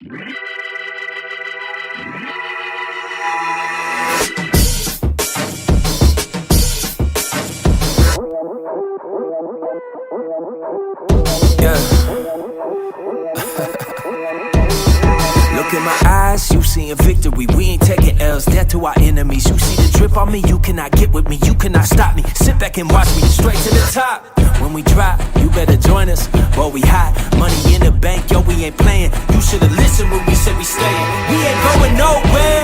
Yeah. Look in my eyes, you seeing victory. We ain't taking L's, death to our enemies. You see the drip on me, you cannot get with me, you cannot stop me. Sit back and watch me, straight to the top. When we drop, you better join us. Boy, we hot, money in the bank, yo, we ain't playing. You should've listened when we said we staying. We ain't going nowhere,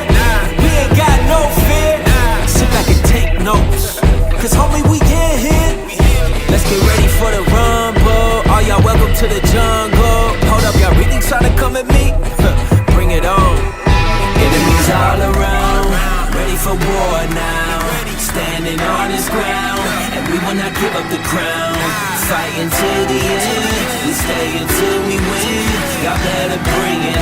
we ain't got no fear. Sit back and take notes, cause homie, we get hit. Let's get ready for the rumble. All y'all welcome to the jungle. Hold up, y'all really tryna come at me? Bring it on. Enemies all around, ready for war now. Standing on this ground, and we will not give up the crown. Fighting till the end, we stay until we win. Y'all better bring it